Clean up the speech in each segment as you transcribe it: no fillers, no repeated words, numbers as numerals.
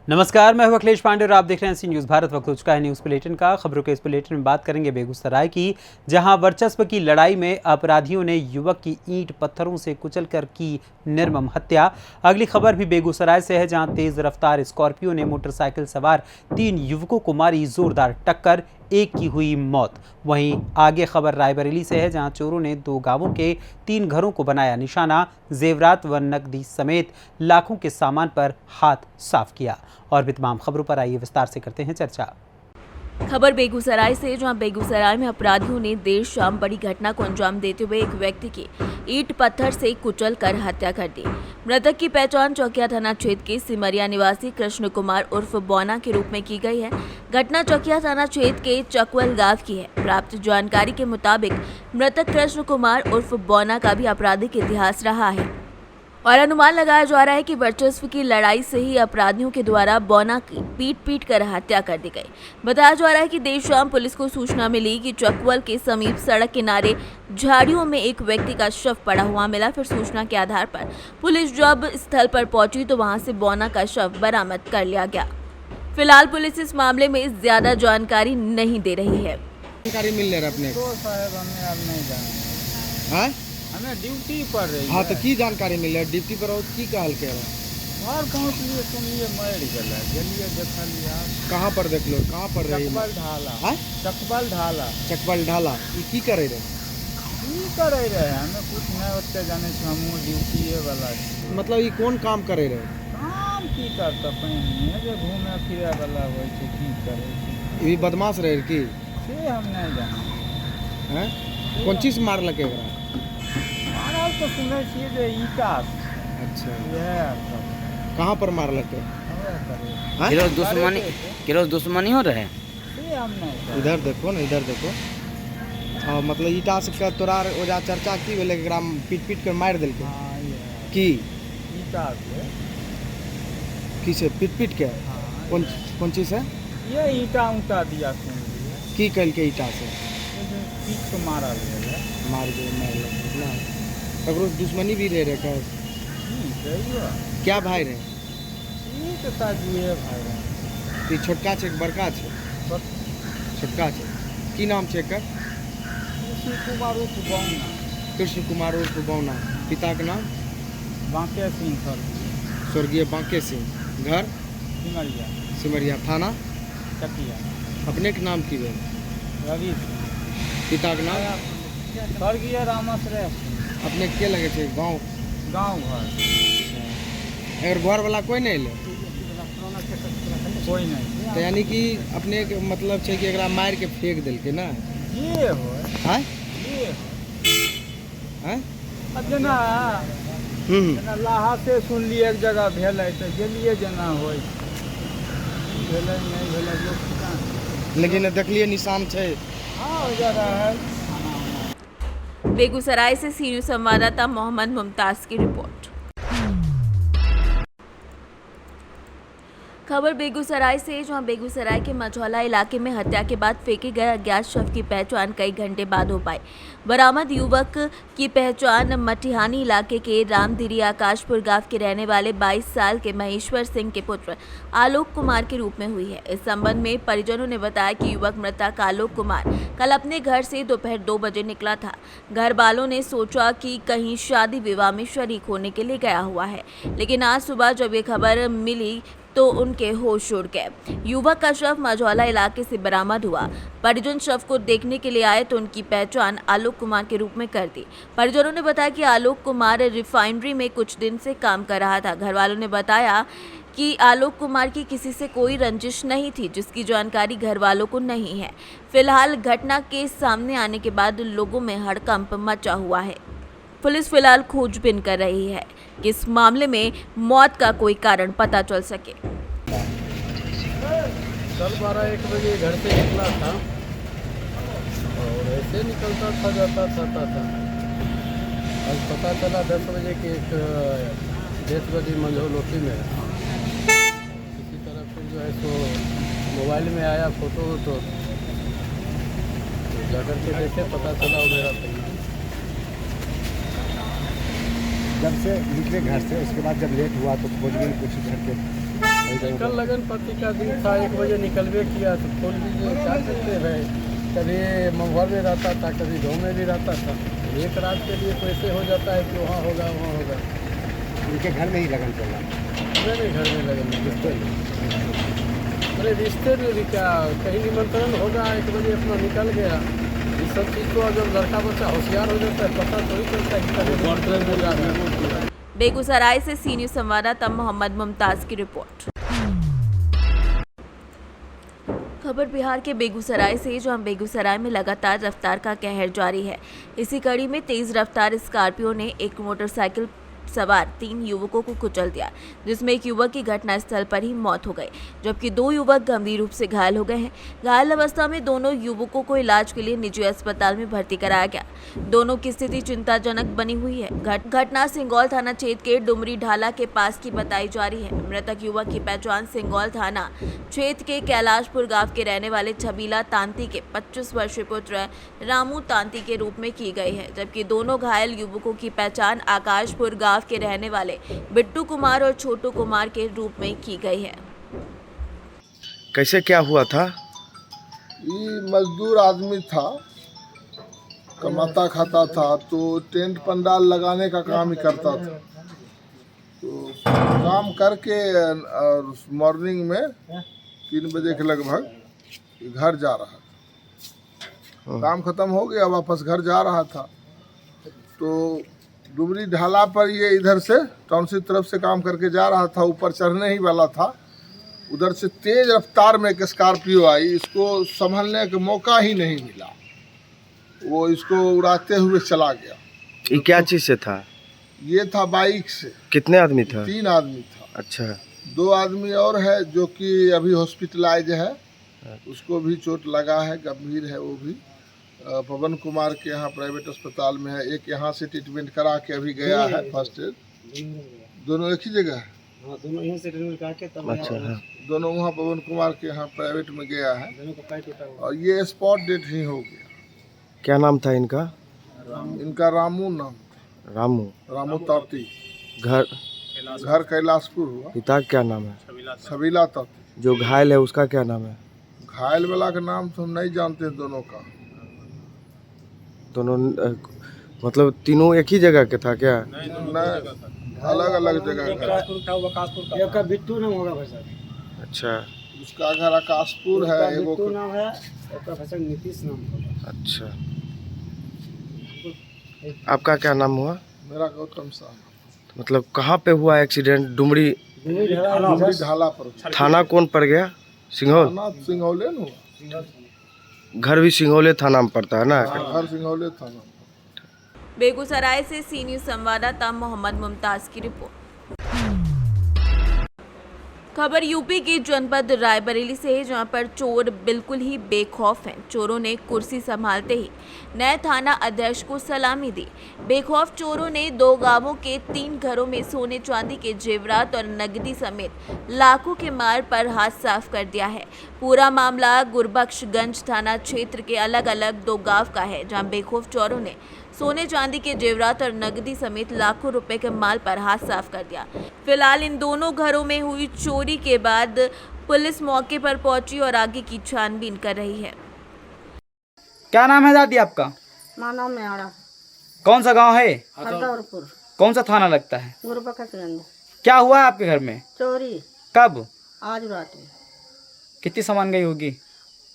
नमस्कार, मैं हूं अखिलेश पांडे और आप देख रहे हैं सी न्यूज़ भारत। वक्त हो चुका है न्यूज़ बुलेटिन का। खबरों के इस बुलेटिन में बात करेंगे बेगूसराय की, जहां वर्चस्व की लड़ाई में अपराधियों ने युवक की ईंट पत्थरों से कुचलकर की निर्मम हत्या। अगली खबर भी बेगूसराय से है, जहां तेज रफ्तार स्कॉर्पियो ने मोटरसाइकिल सवार 3 युवकों को मारी जोरदार टक्कर, एक की हुई मौत। वहीं आगे खबर रायबरेली से है, जहां चोरों ने 2 गांवों के 3 घरों को बनाया निशाना, जेवरात व नकदी समेत लाखों के सामान पर हाथ साफ किया। और भी तमाम खबरों पर आइए विस्तार से करते हैं चर्चा। खबर बेगूसराय से, जहां बेगूसराय में अपराधियों ने देर शाम बड़ी घटना को अंजाम देते हुए एक व्यक्ति की ईंट पत्थर से कुचलकर हत्या कर दी। मृतक की पहचान चौकिया थाना क्षेत्र के सिमरिया निवासी कृष्ण कुमार उर्फ बौना के रूप में की गई है। घटना चौकिया थाना क्षेत्र के चकवल गांव की है। प्राप्त जानकारी के मुताबिक मृतक कृष्ण कुमार उर्फ बौना का भी आपराधिक इतिहास रहा है और अनुमान लगाया जा रहा है कि वर्चस्व की लड़ाई से ही अपराधियों के द्वारा बौना की पीट कर हत्या कर दी गई। बताया जा रहा है कि देर शाम पुलिस को सूचना मिली कि चकवल के समीप सड़क किनारे झाड़ियों में एक व्यक्ति का शव पड़ा हुआ मिला। फिर सूचना के आधार पर पुलिस जब स्थल पर पहुंची तो वहां से बौना का शव बरामद कर लिया गया। फिलहाल पुलिस इस मामले में ज्यादा जानकारी नहीं दे रही है। जानकारी मिल रहा अपने तो साहब हमें अब नहीं जाना, हाँ हमें ड्यूटी पर रही हाँ है। तो की जानकारी मिल रहा ड्यूटी पर और की कहल कह रहा और पहुँच लिए सुनिए मर गया, चलिए देखा लिया। कहाँ पर देख लो, कहाँ पर रही चकबल ढाला, हाँ? चकबल ढाला चकबल ढाला ई की करे रहे की करे रहे, हमें कुछ नहीं होते जाने से, हम ड्यूटी वाला छी। मतलब ये कौन काम करे रहे काम की करता पहिने जो घूमे फिरे वाला हो की करे ये बदमाश रहे की से हम नहीं जाना हैं? कौन चीज मार लगे एकरा? मारा तो सुने छिए जे ईटा अच्छा यह सब कहाँ पर मार लगे हमें करे हाँ? किरो दुश्मनी हो रहे से हम नहीं करे। इधर देखो ना, इधर देखो। हाँ मतलब ईटा से का तोरा ओजा चर्चा की भेले एकरा पीट पीट कर मार देलके हाँ ये की ईटा से किसे पीट पीट के हाँ कौन चीज है ये ईटा उटा दिया सुन लिए, की कल के ईटा से पीट को मारा गया मार लगे ना ककरो दुश्मनी भी रहे का क्या भाई रहे ये तो साजिए भाई कि छोटका छै बड़का छै छोटका छै की नाम छै एकर कृष्ण कुमार उर्फ बौना, कृष्ण कुमार उर्फ बौना, पिता के नाम बांके सिंह सर स्वर्गीय बांके सिंह, घर सिमरिया सिमरिया, थाना चकिया, अपने के नाम की भेल रवि सिंह, पिता के नाम स्वर्गीय रामाश्रय सिंह, अपने के लगे छै गाँव गाँव घर अगर घर वाला कोई नहीं ले कोई नहीं तो यानी कि अपने के मतलब छै कि एकरा मार के फेंक देलके ना ये हो हाँ ये हो हाँ अब जेना जेना लाहा से सुन लिए एक जगह भेलै तो गेलिए जेना होय भेलै नहीं भेलै लोक जान लेकिन देखलिए निशान छै हाँ जरा है। बेगूसराय से सी न्यूज़ संवाददाता मोहम्मद मुमताज की रिपोर्ट। खबर बेगूसराय से, जहां बेगूसराय के मझौला इलाके में हत्या के बाद फेंके गए अज्ञात शव की पहचान कई घंटे बाद हो पाई। बरामद युवक की पहचान मटिहानी इलाके के रामधिरी आकाशपुर गांव के रहने वाले 22 साल के महेश्वर सिंह के पुत्र आलोक कुमार के रूप में हुई है। इस संबंध में परिजनों ने बताया कि युवक मृतक आलोक कुमार कल अपने घर से दोपहर 2 बजे निकला था। घर वालों ने सोचा कि कहीं शादी विवाह में शरीक होने के लिए गया हुआ है, लेकिन आज सुबह जब ये खबर मिली तो उनके होश उड़ गए। युवक का शव मझौला इलाके से बरामद हुआ। परिजन शव को देखने के लिए आए तो उनकी पहचान आलोक कुमार के रूप में कर दी। परिजनों ने बताया कि आलोक कुमार रिफाइनरी में कुछ दिन से काम कर रहा था। घर वालों ने बताया कि आलोक कुमार की किसी से कोई रंजिश नहीं थी, जिसकी जानकारी घर वालों को नहीं है। फिलहाल घटना के सामने आने के बाद लोगों में हड़कंप मचा हुआ है। पुलिस फिलहाल खोजबीन कर रही है कि इस मामले में मौत का कोई कारण पता चल सके। कल 12-1 बजे घर से निकला था और ऐसे निकलता था जाता था। आज पता चला 10 बजे के एक डेथ बॉडी मंझौलोटी में है। किसी तरह फिर जो है सो मोबाइल में आया फोटो तो जाकर के देखे, पता चला वो मेरा था। जब से निकले घर से उसके बाद जब लेट हुआ तो खोजबीन कुछ घर के कल लगन पति का दिन था, 1 बजे निकलवे किया तो खोल लीजिए, क्या करते हैं, कभी मंगवार में रहता था, कभी गाँव में भी रहता था। एक रात के लिए तो ऐसे हो जाता है कि वहाँ होगा वहाँ होगा। उनके घर में ही लगन चल रहा मेरे घर में लगन अरे रिश्ते में भी क्या, कहीं निमंत्रण होगा 1 बजे अपना निकल गया। ये सब चीज़ को जब लड़का बच्चा होशियार हो जाता है, पता थोड़ी चलता है कि कभी निमंत्रण में जा रहा है। बेगूसराय से सी न्यूज़ संवाददाता मोहम्मद मुमताज़ की रिपोर्ट। खबर बिहार के बेगूसराय से, जहां बेगूसराय में लगातार रफ्तार का कहर जारी है। इसी कड़ी में तेज रफ्तार स्कॉर्पियो ने एक मोटरसाइकिल सवार 3 युवकों को कुचल दिया, जिसमें एक युवक की घटनास्थल पर ही मौत हो गई, जबकि 2 युवक गंभीर रूप से घायल हो गए हैं। घायल अवस्था में दोनों युवकों को इलाज के लिए निजी अस्पताल में भर्ती कराया गया। दोनों की स्थिति चिंताजनक बनी हुई है। घटना सिंगौल थाना क्षेत्र के डुमरी ढाला के पास की बताई जा रही है। मृतक युवक की पहचान सिंगौल थाना क्षेत्र के कैलाशपुर गांव के रहने वाले छबीला तांती के 25 वर्षीय पुत्र रामू तांती के रूप में की गई है, जबकि दोनों घायल युवकों की पहचान आकाशपुर गांव के रहने वाले बिट्टू कुमार और छोटू कुमार के रूप में की गई है। कैसे क्या हुआ था? ये मजदूर आदमी था, कमाता खाता था, तो टेंट पंडाल लगाने का काम ही करता था। तो काम करके मॉर्निंग में 3 बजे के लगभग घर जा रहा था। काम खत्म हो गया, वापस घर जा रहा था, तो डुमरी ढाला पर ये इधर से टाउनशिप तरफ से काम करके जा रहा था। ऊपर चढ़ने ही वाला था, उधर से तेज रफ्तार में एक स्कॉर्पियो आई। इसको संभलने का मौका ही नहीं मिला, वो इसको उड़ाते हुए चला गया। ये क्या चीज़ से था? ये था बाइक से। कितने आदमी था? 3 आदमी था। अच्छा। 2 आदमी और है जो कि अभी हॉस्पिटलाइज है, उसको भी चोट लगा है, गंभीर है वो भी। पवन कुमार के यहाँ प्राइवेट अस्पताल में है। एक यहाँ से ट्रीटमेंट करा के अभी गया है, फर्स्ट एड। दोनों एक ही जगह है? हाँ, दोनों यहीं से ट्रीटमेंट करा के तब अच्छा। हाँ। दोनों वहाँ पवन कुमार के यहाँ प्राइवेट में गया है, और ये स्पॉट डेट ही हो गया। क्या नाम था इनका? इनका रामू नाम था। रामू ताती। घर कैलाशपुर हुआ। पिता का क्या नाम है? छबीला ताती। जो घायल है उसका क्या नाम है? घायल वाला का नाम तो हम नहीं जानते दोनों का। दोनों मतलब तीनों एक ही जगह के था क्या? नहीं, अलग अलग जगह का। एक का बिट्टू नाम होगा भाई साहब। अच्छा। उसका घर आकाशपुर है, एगो बिट्टू नाम है, एक का भाई नीतीश नाम होगा। अच्छा। आपका क्या नाम हुआ? मेरा गौतम साहब। मतलब कहाँ पे हुआ एक्सीडेंट? डुमरी ढाला पर। थाना कौन पड़ गया? सिंघौल? थाना सिंघौले न हुआ। घर भी सिंघौले थाना में पड़ता है ना? घर सिंघौले थाना। बेगूसराय से सी न्यूज़ संवाददाता मोहम्मद मुमताज़ की रिपोर्ट। खबर यूपी के जनपद रायबरेली से है, जहां पर चोर बिल्कुल ही बेखौफ हैं। चोरों ने कुर्सी संभालते ही नए थाना अध्यक्ष को सलामी दी। बेखौफ चोरों ने 2 गांवों के 3 घरों में सोने चांदी के जेवरात और नकदी समेत लाखों के माल पर हाथ साफ कर दिया है। पूरा मामला गुरबख्शगंज थाना क्षेत्र के अलग अलग 2 गांव का है, जहां बेखौफ चोरों ने सोने चांदी के जेवरात और नकदी समेत लाखों रुपए के माल पर हाथ साफ कर दिया। फिलहाल इन दोनों घरों में हुई चोरी के बाद पुलिस मौके पर पहुंची और आगे की छानबीन कर रही है। क्या नाम है दादी आपका? मानव में आड़ा। कौन सा गांव है? हरदौरपुर। कौन सा थाना लगता है? गुरबख्शगंज। क्या हुआ है आपके घर में? चोरी। कब? आज रात में। कितनी सामान गई होगी?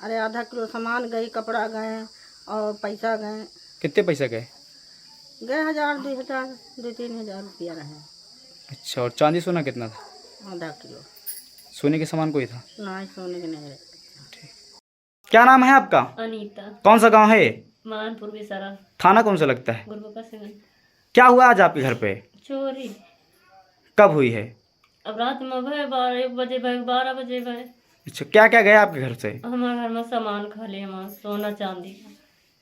अरे आधा किलो सामान गई, कपड़ा गए और पैसा गए। कितने पैसे गए? गए 1000, 2000, 2-3 हज़ार रुपया रहे। अच्छा, और चांदी सोना कितना था? आधा किलो। सोने के सामान कोई था? नहीं, सोने के नहीं रहे। क्या नाम है आपका? अनीता। कौन सा गांव है? मानपुर विसरा। थाना कौन सा लगता है? गुरबख्शगंज। क्या हुआ आज आपके घर पे? चोरी। कब हुई है? अब रात में भय 1 बजे भय, 12 बजे भय। अच्छा, क्या क्या गया आपके घर से? हमारे घर में सामान खाली है, सोना चांदी।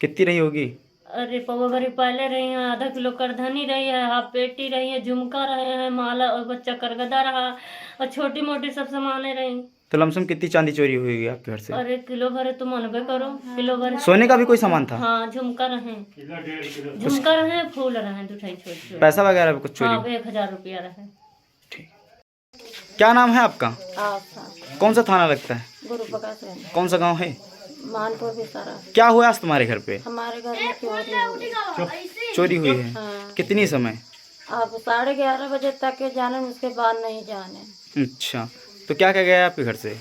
कितनी रही होगी? अरे पवा भरी पहले रही है, आधा किलो करधनी रही है, हाफ पेटी रही है, झुमका रहे हैं, माला और बच्चा करगदा रहा, और छोटी मोटी सब सामानें रही। तो लमसम कितनी चांदी चोरी हुई होगी आपके घर से? अरे किलो भरे तो मनबे करो, किलो भरे। सोने का भी कोई सामान था? हाँ, झुमका रहे, झुमका रहे, फूल रहे, 2 छोटे। पैसा वगैरह भी कुछ चोरी? हाँ, 1000 रुपया रहे। ठीक। क्या नाम है आपका? आस्था कौन सा थाना लगता है? गुरु प्रकाश है, कौन सा गांव है? मानपुर भी सारा। क्या हुआ आज तुम्हारे घर पे? हमारे घर में चोरी हुई। चोरी हुई है? हाँ। कितनी समय? अब 11:30 बजे तक के जाने, उसके बाद नहीं जाने। अच्छा, तो क्या क्या गया आपके घर से?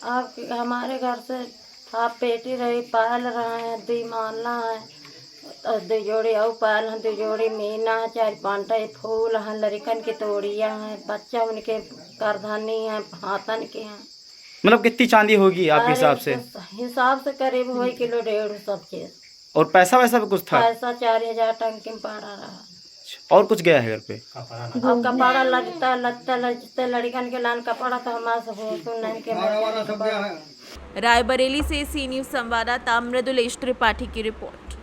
आप हमारे घर से आप पेटी रही, पायल रहे हैं, 2 माला है, 2 जोड़ी और पायल हैं, 2 जोड़ी मीना है, 4-5 फूल हैं, लड़कन की तोड़ियाँ हैं, बच्चा उनके करधनी हैं, हाथन के हैं। मतलब कितनी चांदी होगी आपके हिसाब से? हिसाब से करीब हो किलो 1.5 सब चीज। और पैसा वैसा भी कुछ था? पैसा 4000 टंकी में पड़ा रहा। और कुछ गया है घर पे? अब कपड़ा लगता लजते लड़कन के लान कपड़ा तो हमारे से हो सुन के। रायबरेली से सी न्यूज संवाददाता मृदुलेश त्रिपाठी की रिपोर्ट।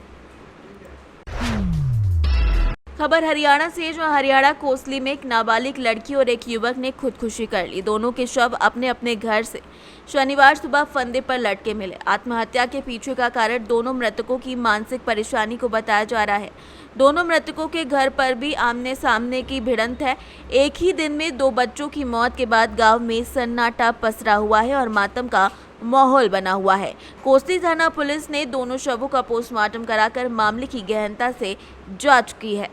खबर हरियाणा से, जो हरियाणा कोसली में एक नाबालिग लड़की और एक युवक ने खुदकुशी कर ली। दोनों के शव अपने अपने घर से शनिवार सुबह फंदे पर लटके मिले। आत्महत्या के पीछे का कारण दोनों मृतकों की मानसिक परेशानी को बताया जा रहा है। दोनों मृतकों के घर पर भी आमने सामने की भिड़ंत है। एक ही दिन में 2 बच्चों की मौत के बाद गांव में सन्नाटा पसरा हुआ है और मातम का माहौल बना हुआ है। कोसली थाना पुलिस ने दोनों शवों का पोस्टमार्टम कराकर मामले की गहनता से जांच की है।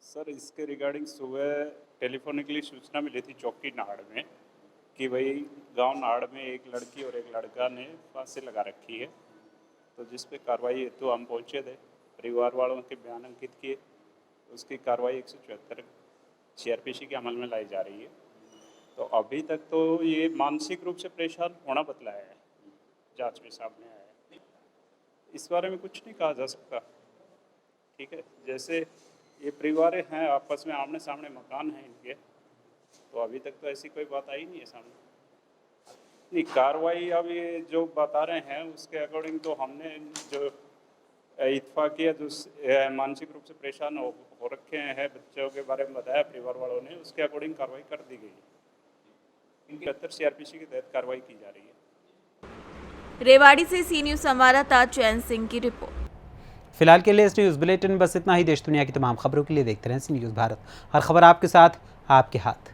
सर, इसके रिगार्डिंग सुबह टेलीफोनिकली सूचना मिली थी चौकी नाहड़ में कि भाई गांव नाहड़ में एक लड़की और एक लड़का ने फांसी लगा रखी है। तो जिस पे कार्रवाई हेतु हम पहुंचे थे, परिवार वालों के बयान अंकित किए। उसकी कार्रवाई 174 CRPC के अमल में लाई जा रही है। तो अभी तक तो ये मानसिक रूप से परेशान होना बतलाया है, जांच में सामने आया है। इस बारे में कुछ नहीं कहा जा सकता, ठीक है। जैसे ये परिवार हैं, आपस में आमने सामने मकान हैं इनके, तो अभी तक तो ऐसी कोई बात आई नहीं है सामने। नहीं, कार्रवाई अब ये जो बता रहे हैं उसके अकॉर्डिंग तो हमने जो इत्फाकिया जो मानसिक रूप से परेशान हो रखे हैं बच्चों के बारे में बताया परिवार वालों ने, उसके अकॉर्डिंग कार्रवाई कर दी गई है। इनकी 78 CRPC के तहत कार्रवाई की जा रही है। रेवाड़ी से सी न्यूज संवाददाता चैन सिंह की रिपोर्ट। फिलहाल के लिए इस न्यूज़ बुलेटिन बस इतना ही। देश दुनिया की तमाम खबरों के लिए देखते रहें सी न्यूज़ भारत। हर खबर आपके साथ, आपके हाथ।